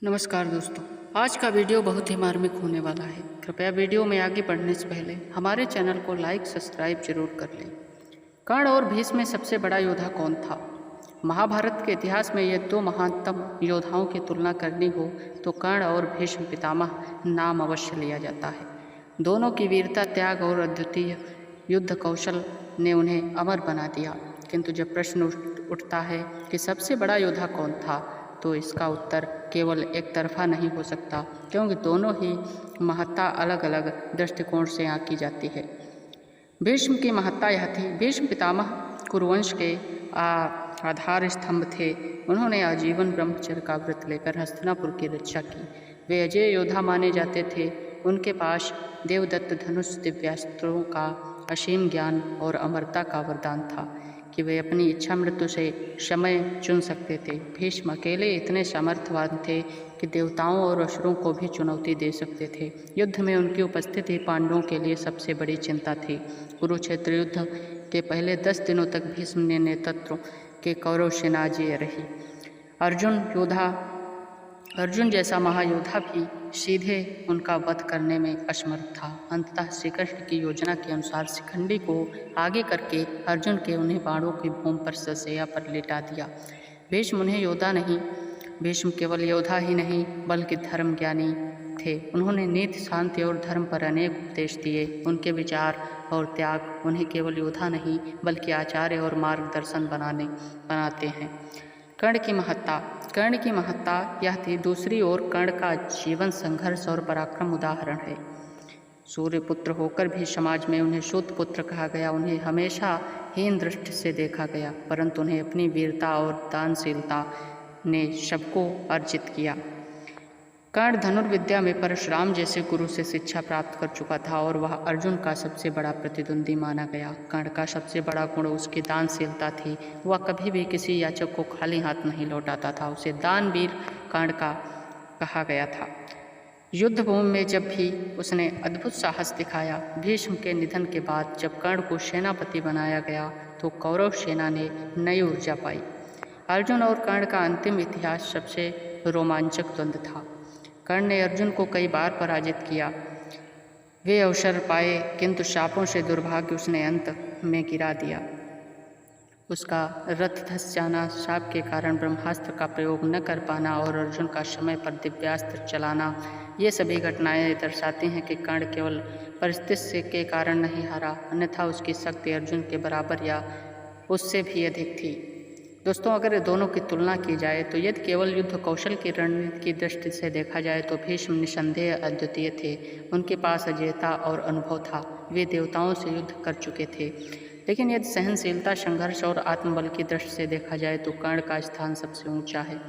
नमस्कार दोस्तों, आज का वीडियो बहुत ही मार्मिक होने वाला है। कृपया वीडियो में आगे बढ़ने से पहले हमारे चैनल को लाइक सब्सक्राइब जरूर कर लें। कर्ण और भीष्म में सबसे बड़ा योद्धा कौन था? महाभारत के इतिहास में ये दो महानतम योद्धाओं की तुलना करनी हो तो कर्ण और भीष्म पितामह नाम अवश्य लिया जाता है। दोनों की वीरता, त्याग और अद्वितीय युद्ध कौशल ने उन्हें अमर बना दिया। किंतु जब प्रश्न उठता है कि सबसे बड़ा योद्धा कौन था, तो इसका उत्तर केवल एक तरफा नहीं हो सकता, क्योंकि दोनों ही महत्ता अलग अलग दृष्टिकोण से आंकी जाती है। भीष्म की महत्ता यह थी। भीष्म पितामह कुरुवंश के आधार स्तंभ थे। उन्होंने आजीवन ब्रह्मचर्य का व्रत लेकर हस्तिनापुर की रक्षा की। वे अजय योद्धा माने जाते थे। उनके पास देवदत्त धनुष, दिव्यास्त्रों का असीम ज्ञान और अमरता का वरदान था कि वे अपनी इच्छा मृत्यु से समय चुन सकते थे। भीष्म अकेले इतने सामर्थ्यवान थे कि देवताओं और असुरों को भी चुनौती दे सकते थे। युद्ध में उनकी उपस्थिति पांडवों के लिए सबसे बड़ी चिंता थी। कुरुक्षेत्र युद्ध के पहले 10 दिनों तक भीष्म ने नेतृत्व के कौरव सेना अजेय रही। अर्जुन जैसा महायोद्धा भी सीधे उनका वध करने में असमर्थ था। अंततः श्री कृष्ण की योजना के अनुसार शिखंडी को आगे करके अर्जुन के उन्हें बाणों की भूमि पर शैया पर लिटा दिया। भीष्म केवल योद्धा ही नहीं बल्कि धर्म ज्ञानी थे। उन्होंने नीति, शांति और धर्म पर अनेक उपदेश दिए। उनके विचार और त्याग उन्हें केवल योद्धा नहीं बल्कि आचार्य और मार्गदर्शन बनाते हैं। कर्ण की महत्ता यह थी। दूसरी ओर कर्ण का जीवन संघर्ष और पराक्रम उदाहरण है। सूर्यपुत्र होकर भी समाज में उन्हें शूद्र पुत्र कहा गया। उन्हें हमेशा हीन दृष्टि से देखा गया, परंतु उन्हें अपनी वीरता और दानशीलता ने सबको अर्जित किया। कर्ण धनुर्विद्या में परशुराम जैसे गुरु से शिक्षा प्राप्त कर चुका था और वह अर्जुन का सबसे बड़ा प्रतिद्वंदी माना गया। कर्ण का सबसे बड़ा गुण उसकी दानशीलता थी। वह कभी भी किसी याचक को खाली हाथ नहीं लौटाता था। उसे दानवीर कर्ण का कहा गया था। युद्ध भूमि में जब भी उसने अद्भुत साहस दिखाया। भीष्म के निधन के बाद जब कर्ण को सेनापति बनाया गया तो कौरव सेना ने नई ऊर्जा पाई। अर्जुन और कर्ण का अंतिम इतिहास सबसे रोमांचक द्वंद्व था। कर्ण ने अर्जुन को कई बार पराजित किया। वे अवसर पाए, किंतु शापों से दुर्भाग्य उसने अंत में गिरा दिया। उसका रथ धस जाना, शाप के कारण ब्रह्मास्त्र का प्रयोग न कर पाना और अर्जुन का समय पर दिव्यास्त्र चलाना, ये सभी घटनाएं दर्शाती हैं कि कर्ण केवल परिस्थिति के कारण नहीं हारा, अन्यथा उसकी शक्ति अर्जुन के बराबर या उससे भी अधिक थी। दोस्तों, अगर दोनों की तुलना की जाए तो यदि केवल युद्ध कौशल की रणनीति की दृष्टि से देखा जाए तो भीष्म निसंदेह अद्वितीय थे। उनके पास अजेयता और अनुभव था। वे देवताओं से युद्ध कर चुके थे। लेकिन यदि सहनशीलता, संघर्ष और आत्मबल की दृष्टि से देखा जाए तो कर्ण का स्थान सबसे ऊंचा है।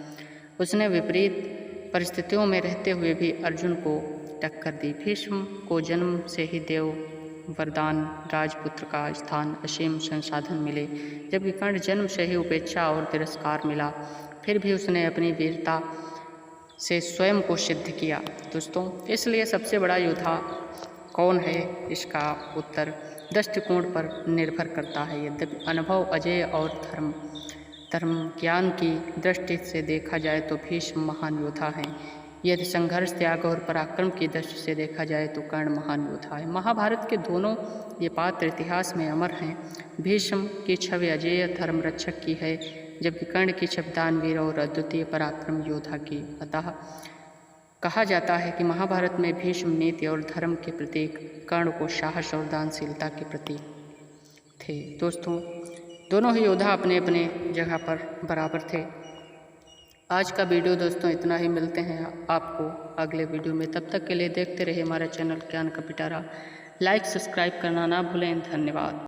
उसने विपरीत परिस्थितियों में रहते हुए भी अर्जुन को टक्कर दी। भीष्म को जन्म से ही देव वरदान, राजपुत्र का स्थान, असीम संसाधन मिले, जबकि कर्ण जन्म से ही उपेक्षा और तिरस्कार मिला। फिर भी उसने अपनी वीरता से स्वयं को सिद्ध किया। दोस्तों, इसलिए सबसे बड़ा योद्धा कौन है, इसका उत्तर दृष्टिकोण पर निर्भर करता है। यद्यपि अनुभव, अजेय और धर्म ज्ञान की दृष्टि से देखा जाए तो भीष्म महान योद्धा हैं। यदि संघर्ष, त्याग और पराक्रम की दृष्टि से देखा जाए तो कर्ण महान योद्धा है। महाभारत के दोनों ये पात्र इतिहास में अमर हैं। भीष्म की छवि अजेय धर्म रक्षक की है, जबकि कर्ण की छवि दानवीर और अद्वितीय पराक्रम योद्धा की। अतः कहा जाता है कि महाभारत में भीष्म नीति और धर्म के प्रतीक, कर्ण को साहस और दानशीलता के प्रतीक थे। दोस्तों, दोनों ही योद्धा अपने अपने जगह पर बराबर थे। आज का वीडियो दोस्तों इतना ही। मिलते हैं आपको अगले वीडियो में। तब तक के लिए देखते रहिए हमारा चैनल ज्ञान का पिटारा। लाइक सब्सक्राइब करना ना भूलें। धन्यवाद।